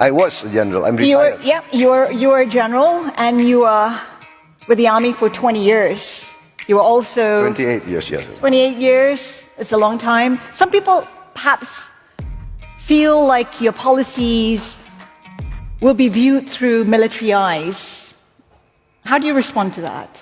I was a general. I'm You were, retired. yeah, you were a general, and you were with the army for 20 years. You were also 28 years, yes. 28 years. It's a long time. Some people perhaps feel like your policies will be viewed through military eyes. How do you respond to that?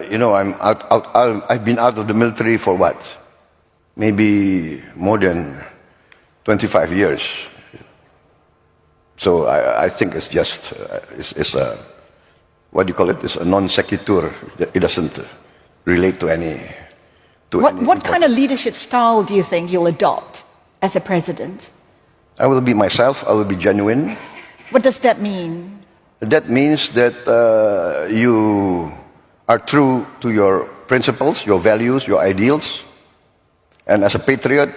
You know, I've been out of the military for what? Maybe more than 25 years. So I think it's just, it's a, what do you call it? It's a non sequitur. It doesn't relate to any. What kind of leadership style do you think you'll adopt as a president? I will be myself. I will be genuine. What does that mean? That means that you are true to your principles, your values, your ideals. And as a patriot,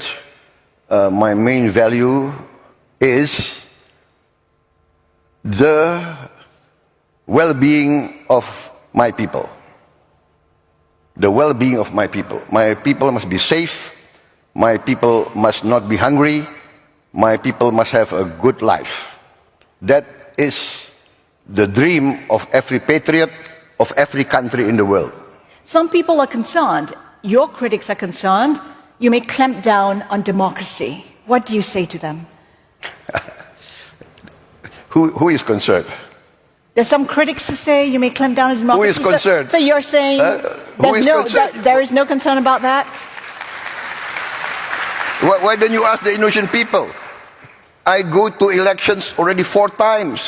my main value is the well-being of my people. The well-being of my people. My people must be safe. My people must not be hungry. My people must have a good life. That is the dream of every patriot, of every country in the world. Some people are concerned, your critics are concerned, you may clamp down on democracy. What do you say to them? Who is concerned? There's some critics who say you may clamp down on democracy. Who is concerned? So you're saying there is no concern about that? Why don't you ask the Indonesian people? I go to elections already 4 times.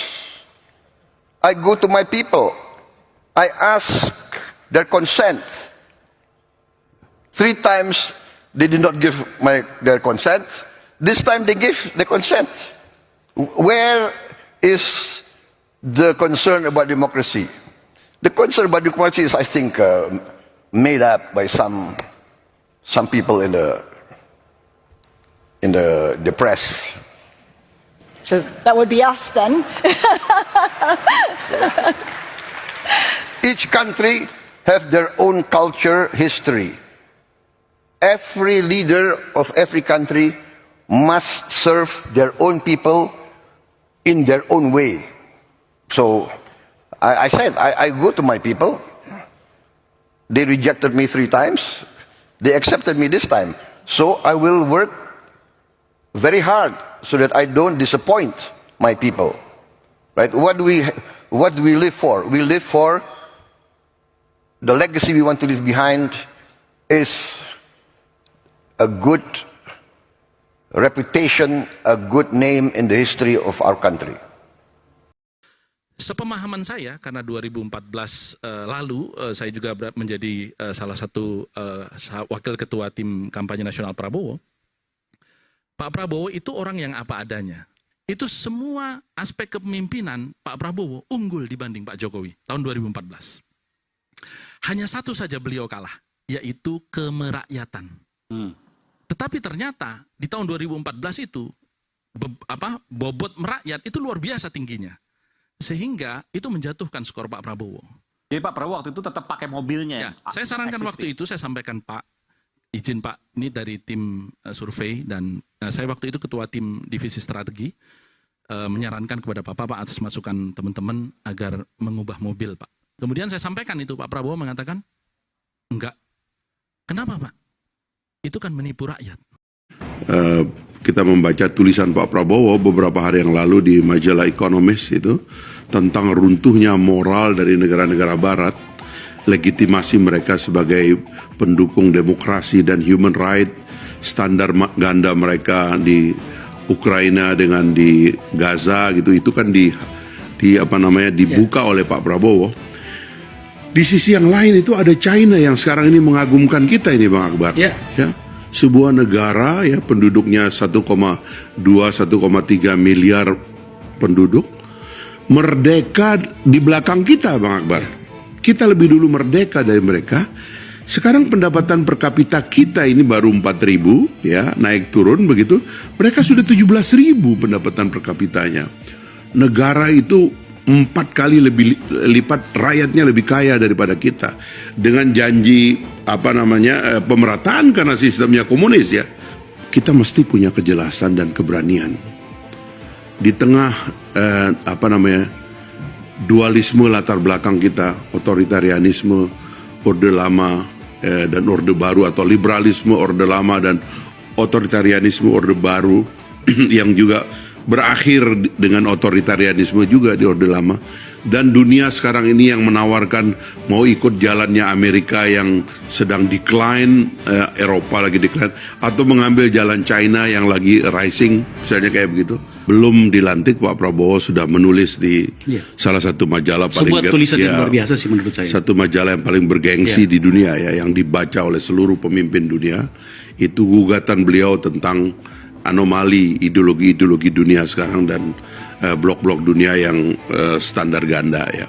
I go to my people. I ask their consent. 3 times they did not give their consent. This time they give the consent. Where is the concern about democracy? The concern about democracy is, I think, made up by some people in the press. So that would be us then. Each country have their own culture, history. Every leader of every country must serve their own people in their own way. So I said, I go to my people. They rejected me 3 times. They accepted me this time. So I will work very hard so that I don't disappoint my people. Right? What do we live for? We live for the legacy we want to leave behind is a good reputation, a good name in the history of our country. Sepemahaman saya, karena 2014 lalu saya juga menjadi salah satu wakil ketua tim kampanye nasional Prabowo. Pak Prabowo itu orang yang apa adanya. Itu semua aspek kepemimpinan Pak Prabowo unggul dibanding Pak Jokowi tahun 2014. Hanya satu saja beliau kalah, yaitu kemerakyatan. Tetapi ternyata di tahun 2014 itu bobot merakyat itu luar biasa tingginya. Sehingga itu menjatuhkan skor Pak Prabowo. Jadi Pak Prabowo waktu itu tetap pakai mobilnya. Ya, saya sarankan waktu itu, saya sampaikan Pak, izin Pak, ini dari tim survei dan saya waktu itu ketua tim divisi strategi, menyarankan kepada Pak atas masukan teman-teman agar mengubah mobil Pak. Kemudian saya sampaikan itu, Pak Prabowo mengatakan, enggak. Kenapa Pak? Itu kan menipu rakyat. Kita membaca tulisan Pak Prabowo beberapa hari yang lalu di majalah Economist itu tentang runtuhnya moral dari negara-negara barat, legitimasi mereka sebagai pendukung demokrasi dan human right, standar ganda mereka di Ukraina dengan di Gaza gitu, itu kan dibuka oleh Pak Prabowo. Di sisi yang lain itu ada China yang sekarang ini mengagumkan kita ini Bang Akbar. Ya. Sebuah negara ya penduduknya 1,2 1,3 miliar penduduk merdeka di belakang kita Bang Akbar. Kita lebih dulu merdeka dari mereka. Sekarang pendapatan per kapita kita ini baru 4.000 ya, naik turun begitu. Mereka sudah 17.000 pendapatan per kapitanya. Negara itu 4 kali lebih lipat rakyatnya lebih kaya daripada kita, dengan janji pemerataan karena sistemnya komunis ya. Kita mesti punya kejelasan dan keberanian di tengah dualisme latar belakang kita, otoritarianisme orde lama dan orde baru, atau liberalisme orde lama dan otoritarianisme orde baru yang juga berakhir dengan otoritarianisme juga di orde lama. Dan dunia sekarang ini yang menawarkan mau ikut jalannya Amerika yang sedang decline, Eropa lagi decline, atau mengambil jalan China yang lagi rising, misalnya kayak begitu. Belum dilantik, Pak Prabowo sudah menulis di salah satu majalah sebuah tulisan yang luar biasa sih menurut saya. Satu majalah yang paling bergengsi di dunia ya, yang dibaca oleh seluruh pemimpin dunia. Itu gugatan beliau tentang anomali ideologi dunia sekarang dan blok-blok dunia yang standar ganda ya.